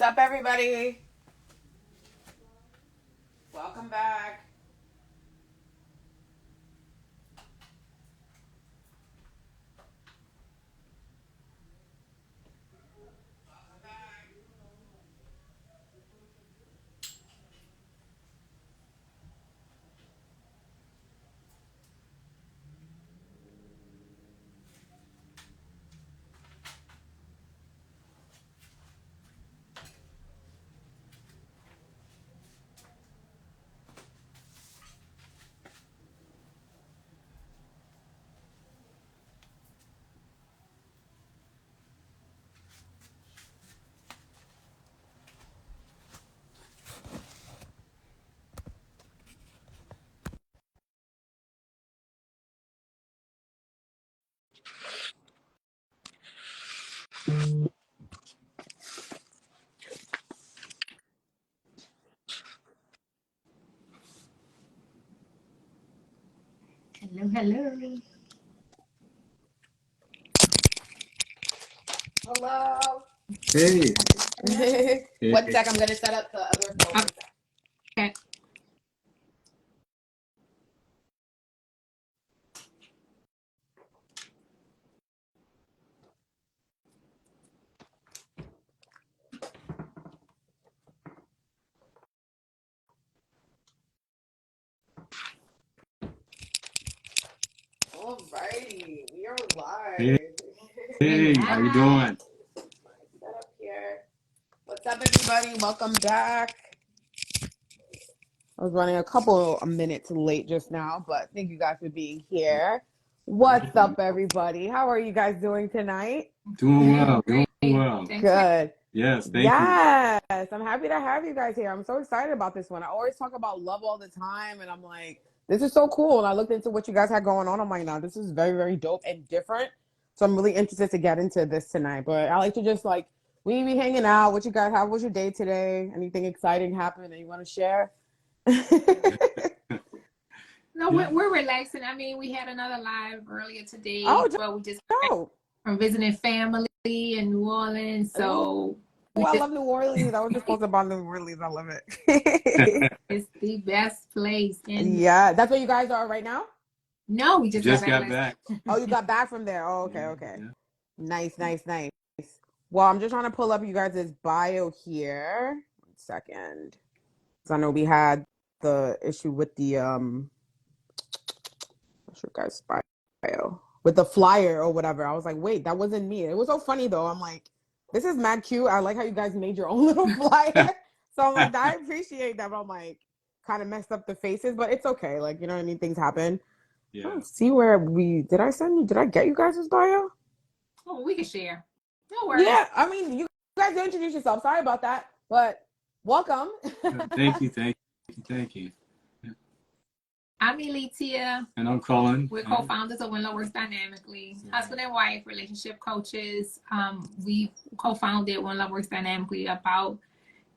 What's up, everybody? Welcome back. Hello, hello. Hello. Hey. One sec, I'm gonna set up the other phone. Okay. Alrighty, we are live. Hey, hey, how you doing? Set up here. What's up, everybody? Welcome back. I was running a minutes late just now, but thank you guys for being here. What's up, everybody? How are you guys doing tonight? Doing well, doing well. Good. Yes, thank you. Yes, I'm happy to have you guys here. I'm so excited about this one. I always talk about love all the time, and I'm like, this is so cool. And I looked into what you guys had going on. I'm like, no, this is very, very dope and different. So I'm really interested to get into this tonight. But I like to just like, we be hanging out. What you guys, how was your day today? Anything exciting happened that you want to share? No, we're relaxing. I mean, we had another live earlier today, Oh, but we just dope. from visiting family in New Orleans. So Oh, I just, love New Orleans. I was just supposed about New Orleans. I love it. it's the best place. And Yeah, that's where you guys are right now? no, we just got back. Oh, you got back from there. Oh, okay, okay. Yeah. Nice, nice, nice. Well, I'm just trying to pull up you guys' bio here. 1 second. So I know we had the issue with the what's your guys' bio? With the flyer or whatever. I was like, wait, that wasn't me. It was so funny though. I'm like, this is mad cute. I like how you guys made your own little flyer. So I'm like, I appreciate that. But I'm like, kind of messed up the faces, but it's okay. Like, you know what I mean? Things happen. Yeah. I don't see where did I get you guys' bio? Oh, we can share. No worries. Yeah, I mean, you guys didn't introduce yourself. Sorry about that, but welcome. Thank you, thank you, thank you. I'm Elitia. And I'm Colin. We're co-founders of When Love Works Dynamically, husband and wife relationship coaches. We co-founded When Love Works Dynamically about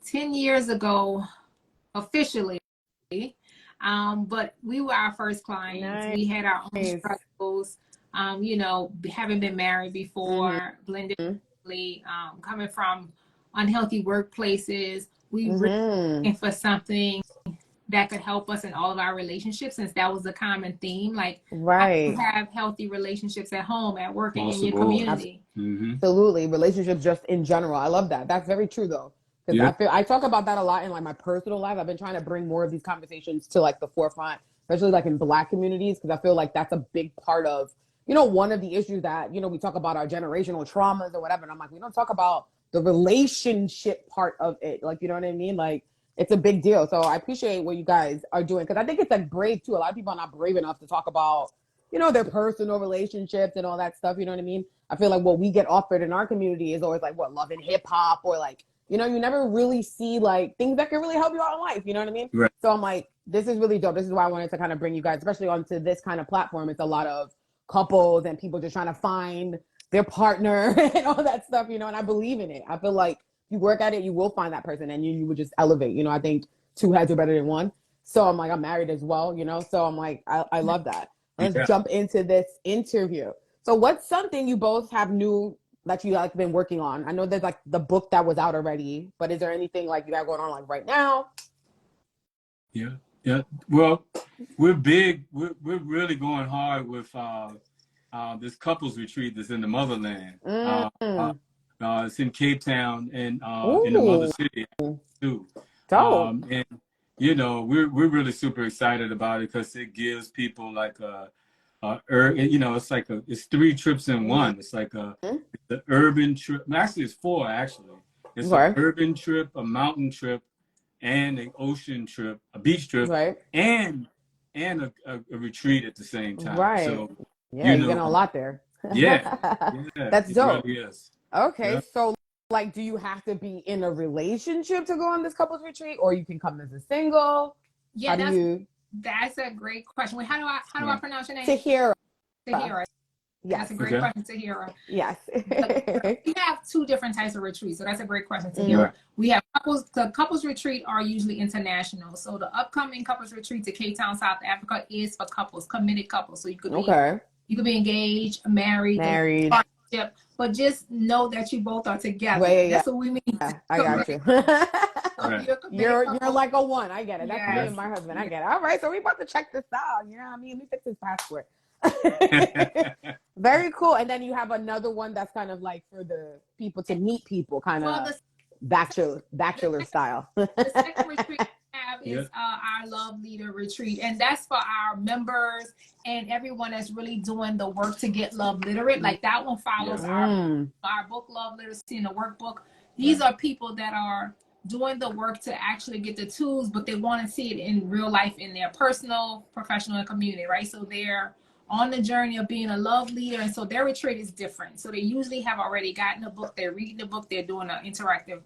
10 years ago, officially. But we were our first clients. Nice. We had our own struggles. Having been married before, blended family, coming from unhealthy workplaces. We were looking for something that could help us in all of our relationships, since that was a common theme. Like, Right. have healthy relationships at home, at work, and in your Possible. community. Absolutely. Relationships just in general. I love that. That's very true though. Because I talk about that a lot in like my personal life. I've been trying to bring more of these conversations to like the forefront, especially like in Black communities, because I feel like that's a big part of, one of the issues that, we talk about our generational traumas or whatever. And I'm like, we don't talk about the relationship part of it. Like, you know what I mean? Like, it's a big deal. So I appreciate what you guys are doing, because I think it's like brave too. A lot of people are not brave enough to talk about, their personal relationships and all that stuff. You know what I mean? I feel like what we get offered in our community is always like what, love and hip hop, or like, you never really see like things that can really help you out in life. You know what I mean? Right. So I'm like, this is really dope. This is why I wanted to kind of bring you guys, especially onto this kind of platform. It's a lot of couples and people just trying to find their partner and all that stuff, and I believe in it. I feel like you work at it, you will find that person, and you would just elevate. I think two heads are better than one. So I'm like, I'm married as well, so I'm like, I love that. Let's jump into this interview. So what's something you both have new that you like been working on? I know there's like the book that was out already, but is there anything like you got going on like right now? Yeah. Well, we're big. We're really going hard with this couples retreat that's in the motherland. Mm. It's in Cape Town and in the Ooh, mother city too. dope. And you know, we're really super excited about it because it gives people like you know, it's 3 trips in one. It's like the urban trip. Actually, it's 4 actually. It's an Okay. urban trip, a mountain trip, and an ocean trip, a beach trip, Right. and a retreat at the same time. Right. So Yeah, you you're getting a know, lot there. yeah, That's it dope. really is. Okay, Yeah. so like, do you have to be in a relationship to go on this couples retreat, or you can come as a single? Yeah, How do you? that's a great question. Wait, how do I pronounce your name? Tahira. Tahira. Yes. That's a great question, Tahira. Yes. We have 2 different types of retreats, so that's a great question, Tahira. Right. We have couples. The couples retreat are usually international. So the upcoming couples retreat to Cape Town, South Africa, is for couples, committed couples. So you could be engaged, married, partnership, but just know that you both are together. Yeah. That's what we mean. Yeah, I got you. Right. You're like a one. I get it. That's Yes. me and my husband. I get it. All right, so we about to check this out. You know what I mean? Let me fix his passport. Very cool. And then you have another one that's kind of like for the people to meet people, kind of bachelor style. The second retreat we have is our Love Leader Retreat, and that's for our members and everyone that's really doing the work to get love literate. Like that one follows our book, Love Literacy, and the workbook. These are people that are doing the work to actually get the tools, but they want to see it in real life in their personal, professional, and community, right? So they're on the journey of being a love leader, and so their retreat is different. So they usually have already gotten a book, they're reading the book, they're doing an interactive,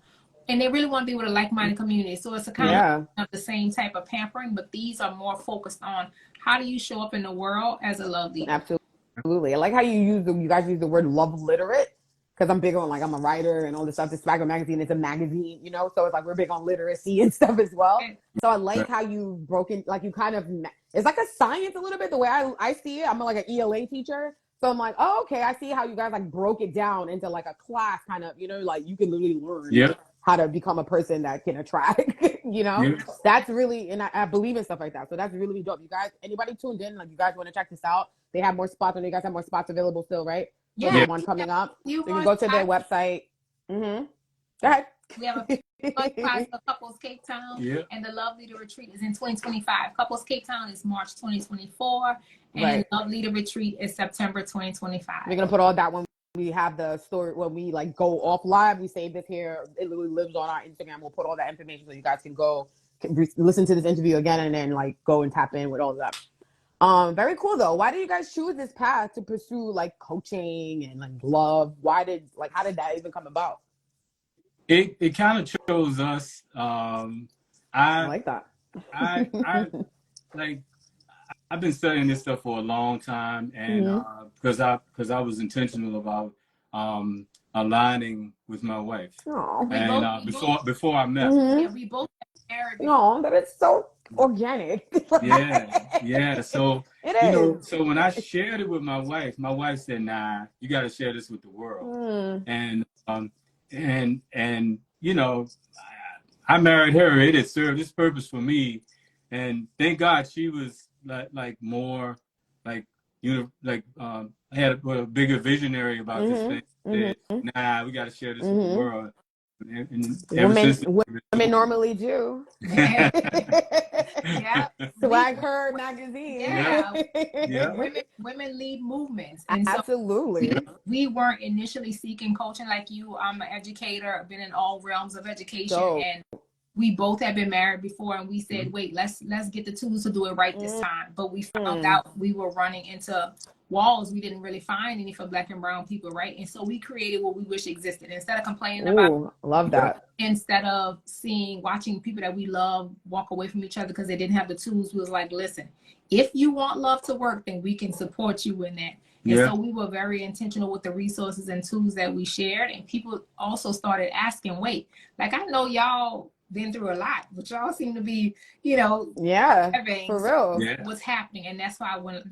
and they really want to be with a like-minded community. So it's a kind of the same type of pampering, but these are more focused on how do you show up in the world as a love leader. Absolutely. I like how you guys use the word love literate, because I'm big on, like, I'm a writer and all this stuff. This Swagger magazine is a magazine, you know, so it's like we're big on literacy and stuff as well. So I like how you broke in, like, you kind of, it's like a science a little bit, the way I see it. I'm like an ELA teacher. So I'm like, oh, okay, I see how you guys like broke it down into like a class kind of, you know, like you can literally learn how to become a person that can attract, you know. That's really, and I believe in stuff like that. So that's really, really dope. You guys, anybody tuned in, like you guys want to check this out, they have more spots, and you guys have more spots available still, right? Yeah. One coming up. So you can go to their website. Go ahead. We have a prize for Couples Cape Town, and the Love Leader Retreat is in 2025. Couples Cape Town is March 2024, and Love Leader Retreat is September 2025. We're gonna put all that when we have the story, when we like go off live. We save this here. It literally lives on our Instagram. We'll put all that information so you guys can go listen to this interview again, and then like go and tap in with all of that. Very cool though. Why did you guys choose this path to pursue like coaching and like love? How did that even come about? It kind of chose us. I like that. I like, I've been studying this stuff for a long time, and because I was intentional about aligning with my wife. And before I met, we both married. No, that is so organic. Yeah. So it you is. know, so when I shared it with my wife said, "Nah, you got to share this with the world." And you know, I married her. It had served its purpose for me, and thank God she was like more like, you know, like had a bigger visionary about this thing. Said, nah, we got to share this with the world. And women normally do. Swagger magazine. Women lead movements. And absolutely. So we weren't initially seeking coaching like you. I'm an educator. I've been in all realms of education, and we both had been married before, and we said, wait, let's get the tools to do it right this time. But we found out we were running into walls. We didn't really find any for Black and brown people, right? And so we created what we wish existed. Instead of complaining about love that. Instead of watching people that we love walk away from each other because they didn't have the tools, we was like, listen, if you want love to work, then we can support you in that. And so we were very intentional with the resources and tools that we shared. And people also started asking, wait, like, I know y'all been through a lot, but y'all seem to be, you know, Yeah, having for real. Yeah. what's happening. And that's how When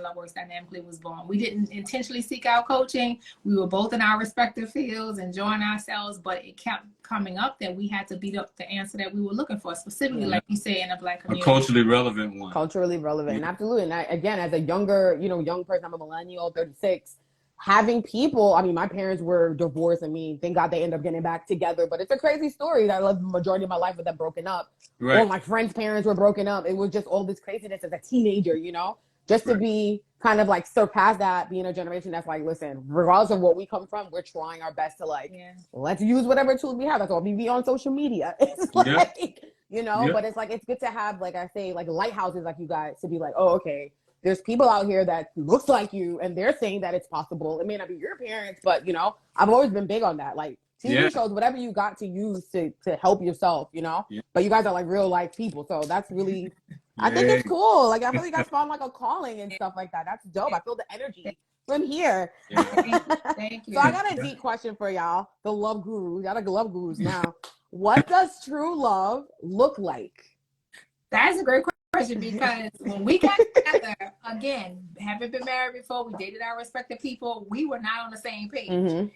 Love Works Dynamically was born. We didn't intentionally seek out coaching. We were both in our respective fields, enjoying ourselves, but it kept coming up that we had to beat up the answer that we were looking for, specifically, like you say, in the Black A community. culturally relevant one. Culturally relevant. And absolutely. And again, as a younger, young person, I'm a millennial, 36, having people, I mean, my parents were divorced. I mean, thank God they ended up getting back together, but it's a crazy story that I lived the majority of my life with them broken up. Right. All my friends' parents were broken up. It was just all this craziness as a teenager, just to be kind of like surpass that, being a generation that's like, listen, regardless of what we come from, we're trying our best to let's use whatever tools we have. That's all we be on social media. It's like, but it's like, it's good to have, like I say, like lighthouses like you guys to be like, oh, okay, there's people out here that looks like you and they're saying that it's possible. It may not be your parents, but I've always been big on that. Like TV shows, whatever you got to use to help yourself, but you guys are like real life people. So that's really, I think it's cool. Like I feel you guys found like a calling and stuff like that. That's dope. I feel the energy from here. Thank you. So I got a deep question for y'all, the love gurus. Y'all are love gurus now. What does true love look like? That's a great question, because when we got together, again, having been married before, we dated our respective people, we were not on the same page. Mm-hmm.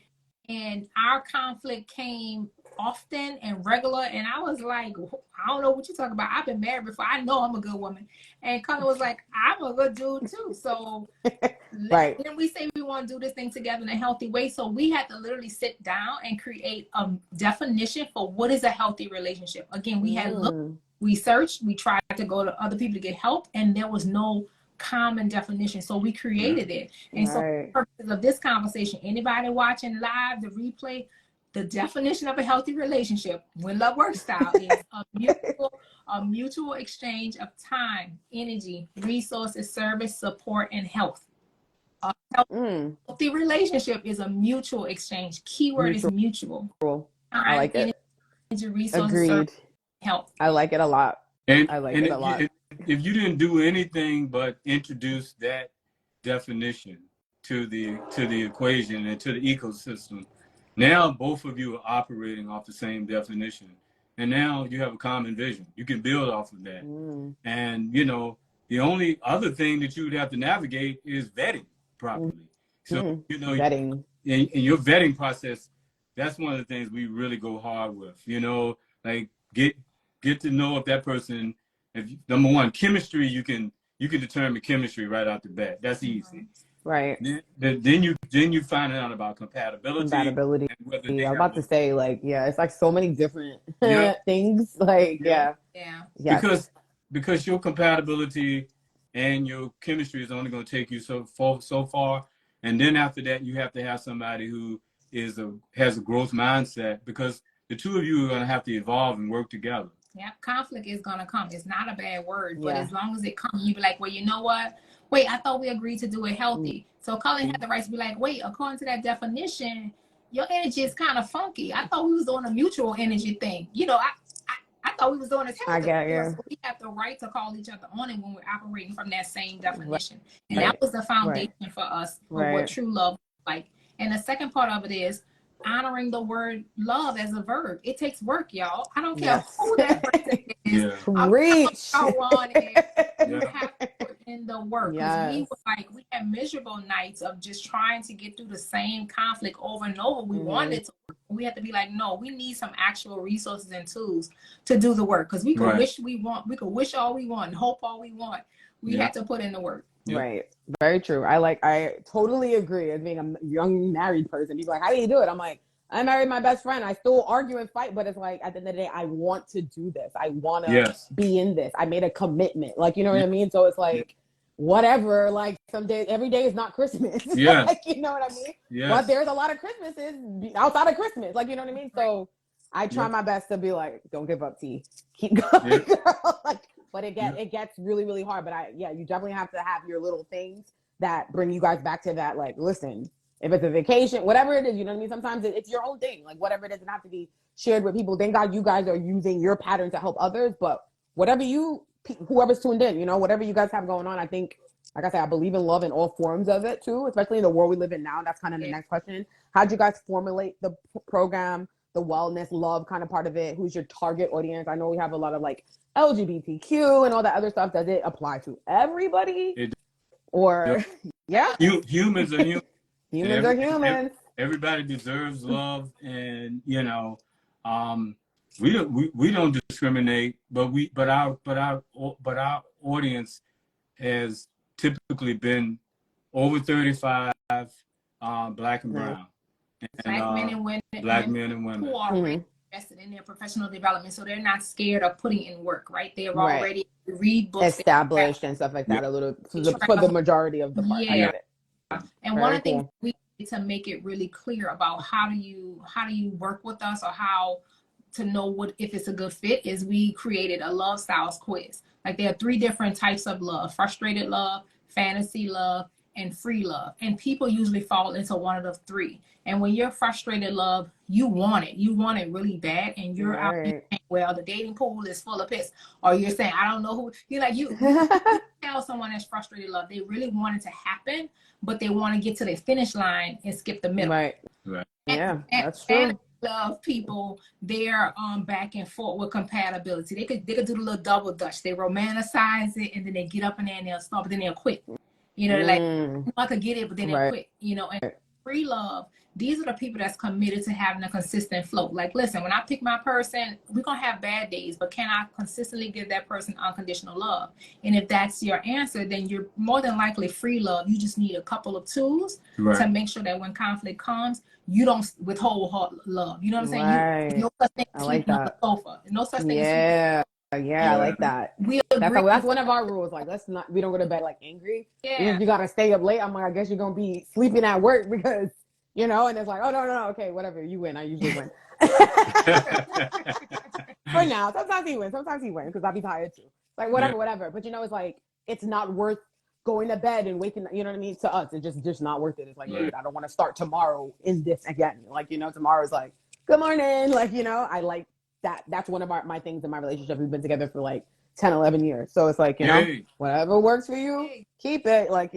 And our conflict came often and regular. And I was like, I don't know what you're talking about. I've been married before. I know I'm a good woman. And Colin was like, I'm a good dude too. So then we say we want to do this thing together in a healthy way. So we had to literally sit down and create a definition for what is a healthy relationship. Again, we had looked, we searched, we tried to go to other people to get help, and there was no common definition. So we created it. And so for the purposes of this conversation, anybody watching live, the replay, the definition of a healthy relationship, When Love Works style, is a mutual exchange of time, energy, resources, service, support, and health. A healthy relationship is a mutual exchange. Keyword is mutual. Cool. I like it. Energy, resources, Agreed. service, health. I like it a lot. I like it a lot. If you didn't do anything but introduce that definition to the equation and to the ecosystem, now both of you are operating off the same definition, and now you have a common vision. You can build off of that. And the only other thing that you would have to navigate is vetting properly. So vetting in your vetting process, that's one of the things we really go hard with. Like get to know if that person. Number one, chemistry, you can determine chemistry right out the bat. That's easy. Right. Then you find out about compatibility. I was about to say, it's like so many different things. Because your compatibility and your chemistry is only going to take you so far, and then after that, you have to have somebody who has a growth mindset, because the two of you are going to have to evolve and work together. Yeah, conflict is going to come. It's not a bad word, but as long as it comes, you be like, well, you know what? Wait, I thought we agreed to do it healthy. So Colin had the right to be like, wait, according to that definition, your energy is kind of funky. I thought we was doing a mutual energy thing. I thought we was doing it healthy. So we have the right to call each other on it when we're operating from that same definition. And that was the foundation for us for what true love is like. And the second part of it is honoring the word love as a verb. It takes work, y'all. I don't care who that person is. Reach. You have to put in the work. Because we had miserable nights of just trying to get through the same conflict over and over. We wanted to work. We had to be like, no, we need some actual resources and tools to do the work. Because we could we could wish all we want and hope all we want. We had to put in the work. Right. Very true. I totally agree. As being a young married person, people are like, how do you do it? I'm like, I married my best friend. I still argue and fight, but it's like, at the end of the day, I want to do this. I want to be in this. I made a commitment. Like, you know what I mean? So it's like, whatever, like some days, every day is not Christmas. Like, you know what I mean? But there's a lot of Christmases outside of Christmas. Like, you know what I mean? So I try my best to be like, don't give up, T. Keep going, girl. But it gets really, really hard. But you definitely have to have your little things that bring you guys back to that. Like, listen, if it's a vacation, whatever it is, you know what I mean? Sometimes it's your own thing. Like, whatever it is, it doesn't have to be shared with people. Thank God you guys are using your pattern to help others. But whatever whoever's tuned in, whatever you guys have going on, I think, like I said, I believe in love in all forms of it too, especially in the world we live in now. That's kind of the next question. How'd you guys formulate the program, the wellness, love kind of part of it? Who's your target audience? I know we have a lot of like LGBTQ and all that other stuff. Does it apply to everybody? Or yeah, humans are humans. Humans are humans. Everybody deserves love, and we don't discriminate, but our audience has typically been over 35, black and brown, and black men and women, who are already invested in their professional development, so they're not scared of putting in work. Right, they're already read books, established and stuff like that. A little for the majority of the part. Yeah. I get it. And one of the things we need to make it really clear about how do you work with us, or how to know if it's a good fit, is we created a love styles quiz. Like, there are 3 different types of love: frustrated love, fantasy love, and free love. And people usually fall into one of the 3. And when you're frustrated love, you want it really bad, and you're out saying, well, the dating pool is full of piss, or you're saying, I don't know who. You're like, you tell someone that's frustrated love, they really want it to happen, but they want to get to the finish line and skip the middle. Right. And that's true. Love people, they're back and forth with compatibility. They could do the little double dutch. They romanticize it, and then they get up in there and they'll stop, but then they'll quit. Like, I could get it, but then they'll quit. And free love, these are the people that's committed to having a consistent flow. Like, listen, when I pick my person, we're gonna have bad days, but can I consistently give that person unconditional love? And if that's your answer, then you're more than likely free love. You just need a couple of tools to make sure that when conflict comes, you don't withhold love. You know what I'm saying? Right. No such thing as like on the sofa. No such thing as I like that. That's one of our rules. Like, we don't go to bed like angry. Yeah. You gotta stay up late. I'm like, I guess you're gonna be sleeping at work because, and it's like, oh no, okay, whatever, you win. I usually win. For now, sometimes he wins because I'll be tired too. Like, whatever. But it's like, it's not worth going to bed and waking. You know what I mean? To us, it's just not worth it. It's like, dude, I don't want to start tomorrow in this again. Like, tomorrow's like, good morning. Like, I like that. That's one of my things in my relationship. We've been together for like 10, 11 years. So it's like, whatever works for you, keep it. Like,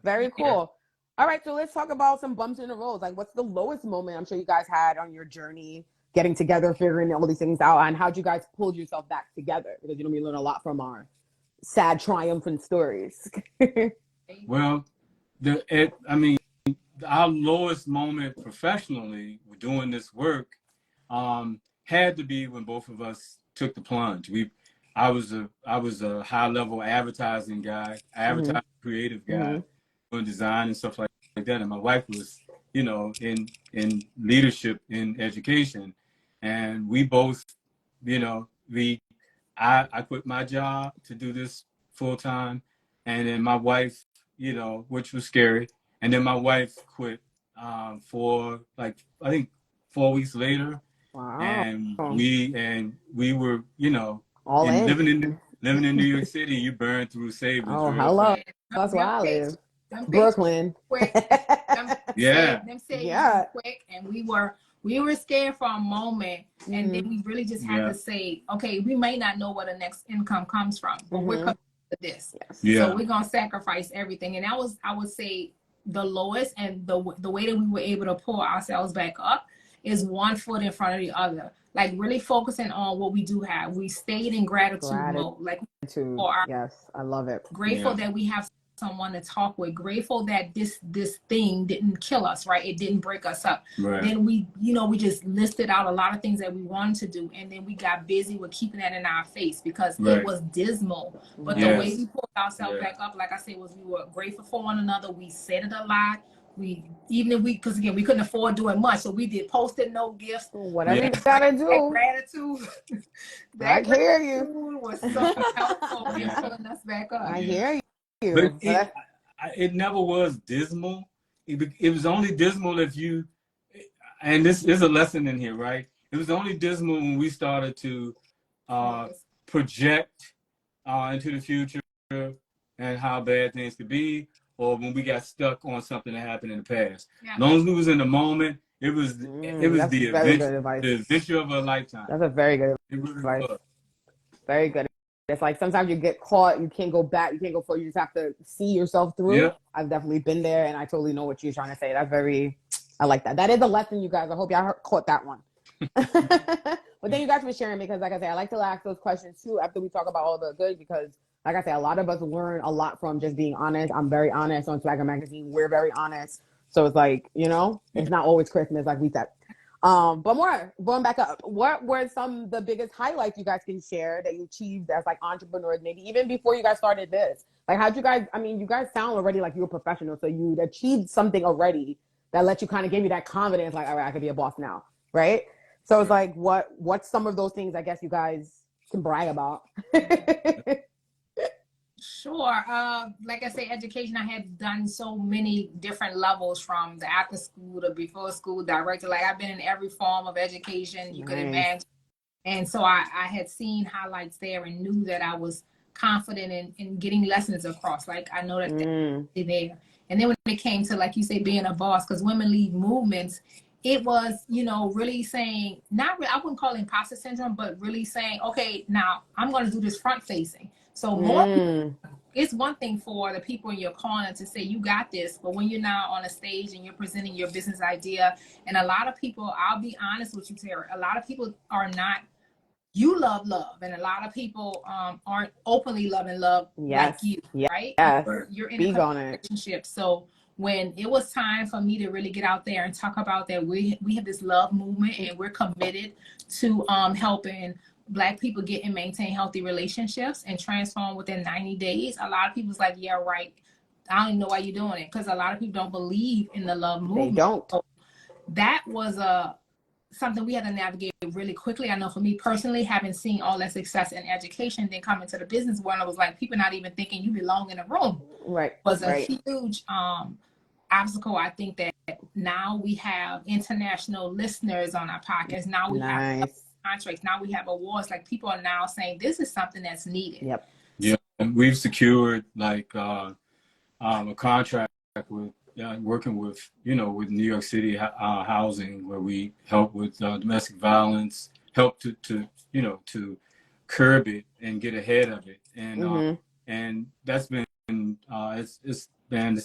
very cool. All right, so let's talk about some bumps in the road. Like, what's the lowest moment I'm sure you guys had on your journey getting together, figuring all these things out, and how'd you guys pull yourself back together? Because we learn a lot from our sad, triumphant stories. Well, our lowest moment professionally with doing this work had to be when both of us took the plunge. I was a high level advertising guy, creative guy, doing design and stuff like that, and my wife was, in leadership in education, and we both, I quit my job to do this full time, and then my wife, which was scary, and then my wife quit for like, I think 4 weeks later. Wow. And we were, all living in New York City. You burn through savings. Oh, hello. That's where I live. Brooklyn. Quick. Them savings quick, and we were scared for a moment, and then we really just had to say, okay, we may not know where the next income comes from, but we're coming to this. So we're gonna sacrifice everything, and that was, I would say, the lowest. And the way that we were able to pull ourselves back up is one foot in front of the other, like really focusing on what we do have. We stayed in gratitude mode, like yes, I love it. Grateful that we have someone to talk with, grateful that this thing didn't kill us, right? It didn't break us up. Then we just listed out a lot of things that we wanted to do, and then we got busy with keeping that in our face because it was dismal. But the way we pulled ourselves back up, like I said, was we were grateful for one another. We said it a lot. Because again, we couldn't afford doing much, so we did Post-it note gifts. Whatever you gotta do. Gratitude. I hear you. Was so helpful in pulling us back up. I hear you. But it never was dismal. It was only dismal if you, and this is a lesson in here, right? It was only dismal when we started to project into the future and how bad things could be, or when we got stuck on something that happened in the past. As long as we was in the moment, it was the adventure of a lifetime. That's a very good advice. Very good. It's like sometimes you get caught, you can't go back, you can't go forward, you just have to see yourself through. I've definitely been there, and I totally know what you're trying to say. I like that. That is a lesson, you guys. I hope y'all caught that one. But thank you guys for sharing, because like I said, I like to ask those questions too after we talk about all the good, because like I said, a lot of us learn a lot from just being honest. I'm very honest on Swagger Magazine. We're very honest. So it's like, it's not always Christmas like we said. But more going back up, what were some of the biggest highlights you guys can share that you achieved as like entrepreneurs, maybe even before you guys started this? Like, how'd you guys, you guys sound already like you were professional. So you achieved something already that let you kind of give you that confidence, like, all right, I could be a boss now. Right. So it's like, what's some of those things I guess you guys can brag about? Sure. Like I say, education, I had done so many different levels, from the after school to before school director. Like, I've been in every form of education you could imagine. And so I had seen highlights there and knew that I was confident in getting lessons across. Like, I know that they're there. And then when it came to, like you say, being a boss, because women lead movements, it was, really saying, I wouldn't call it imposter syndrome, but really saying, okay, now I'm going to do this front facing. So more, it's one thing for the people in your corner to say, you got this. But when you're now on a stage and you're presenting your business idea, and a lot of people, I'll be honest with you, Tara, a lot of people are not, you love, and a lot of people aren't openly loving love like you, right? Yes. You're in a relationship. So when it was time for me to really get out there and talk about that, we have this love movement, and we're committed to helping Black people get and maintain healthy relationships and transform within 90 days. A lot of people's like, yeah, right. I don't even know why you're doing it, because a lot of people don't believe in the love movement. They don't. So that was something we had to navigate really quickly. I know for me personally, having seen all that success in education, then coming to the business world, I was like, people not even thinking you belong in a room. Right. Was a huge obstacle. I think that now we have international listeners on our podcast. Now we have contracts. Now we have awards. Like, people are now saying this is something that's needed. Yep. Yeah, and we've secured like a contract with working with with New York City housing, where we help with domestic violence, help to curb it and get ahead of it, and that's been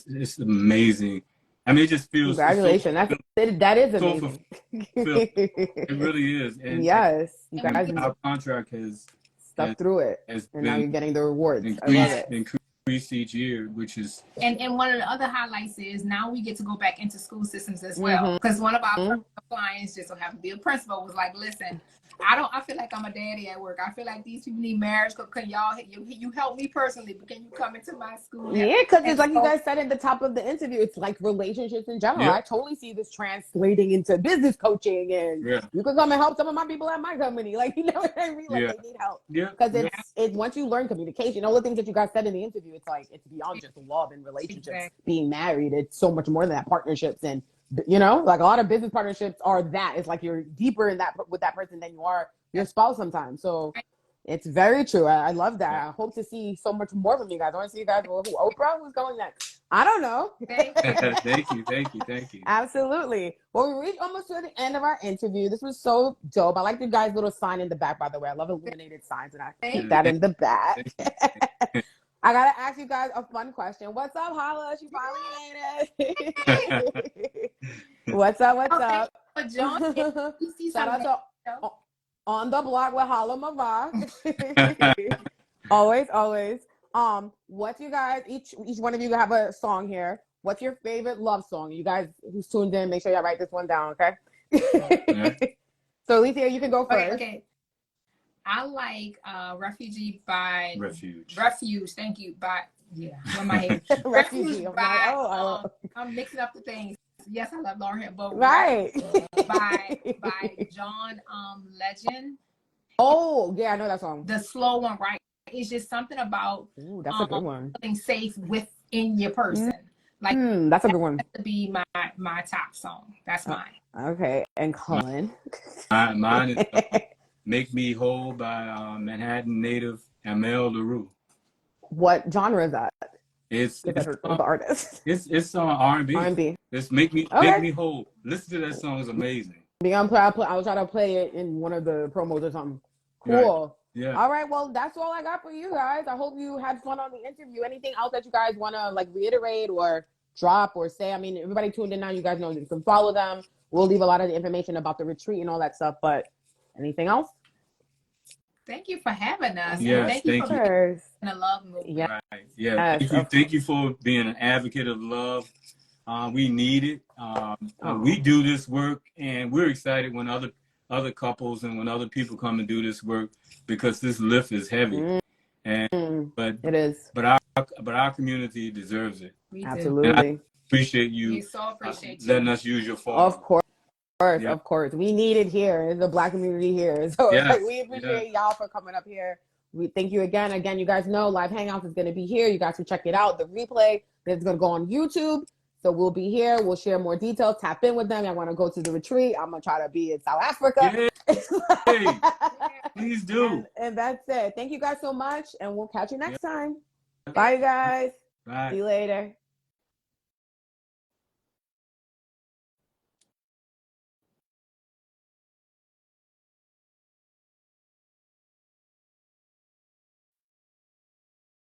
it's amazing. I mean, it just feels congratulations. That is amazing. It really is. And yes, you guys, our contract has stuck through it, and now you're getting the rewards. I love it. Increased each year, which is and one of the other highlights is now we get to go back into school systems as well, because one of our clients, just so happen to be a principal, was like, listen, I feel like I'm a daddy at work. I feel like these people need marriage. Can y'all, you help me personally, but can you come into my school? Yeah, because it's like you guys said at the top of the interview, it's like relationships in general. I totally see this translating into business coaching, and you can come and help some of my people at my company. Like, you know what I mean? Like, they need help. Yeah. Because it's once you learn communication, all the things that you guys said in the interview, it's like, it's beyond just love and relationships, being married. It's so much more than that, partnerships. And like a lot of business partnerships are that. It's like you're deeper in that with that person than you are your spouse sometimes. So it's very true. I love that. I hope to see so much more from you guys. I want to see you guys. Who Oprah? Who's going next? I don't know. Thank you. Absolutely. Well, we reached almost to the end of our interview. This was so dope. I like the guys' little sign in the back, by the way. I love illuminated signs, and I keep that in the back. I gotta ask you guys a fun question. What's up, Hala? She finally made it. What's up? John, you see shout out to On the Block with Hala Mavah. always. What's you guys? Each one of you have a song here. What's your favorite love song? You guys who's tuned in, make sure y'all write this one down, okay? So, Alicia, you can go first. Okay. I like Refugee by Refuge. Thank you. Refuge by I'm mixing up the things. Yes, I love Lauryn Hill, but right. by John Legend. Oh, yeah, I know that song. The slow one, right? It's just something about that's a good one. Feeling safe within your person. Like that's a good one. To be my top song. That's mine. Okay, and Cullen. Mine is "Make Me Whole" by Manhattan native Amel Larue. What genre is that? It's the artist. It's R&B. R&B. It's Make Me Whole. Listen to that song, it's amazing. I'll try to play it in one of the promos or something. Cool. Right. Yeah. All right. Well, that's all I got for you guys. I hope you had fun on the interview. Anything else that you guys want to like reiterate or drop or say? I mean, everybody tuned in now. You guys know you can follow them. we'll leave a lot of the information about the retreat and all that stuff. But anything else? Thank you for having us. Yes, Thank you for being Yes. in the love movement. Yeah. Right. Yeah. Yes, Thank you for being an advocate of love. We need it. We do this work, and we're excited when other couples and when other people come and do this work, because this lift is heavy. But it is. But our community deserves it. We do. Absolutely. And I appreciate you. We so appreciate you. Letting us use your phone. Of course. Yeah. Of course. We need it here. The Black community here. So Yes, like, we appreciate y'all for coming up here. We thank you again. Again, you guys know Live Hangouts is going to be here. You guys can check it out. The replay is going to go on YouTube. So we'll be here. We'll share more details. Tap in with them. I want to go to the retreat. I'm going to try to be in South Africa. Hey, please do. And that's it. Thank you guys so much. And we'll catch you next time. Bye, guys. Bye. See you later.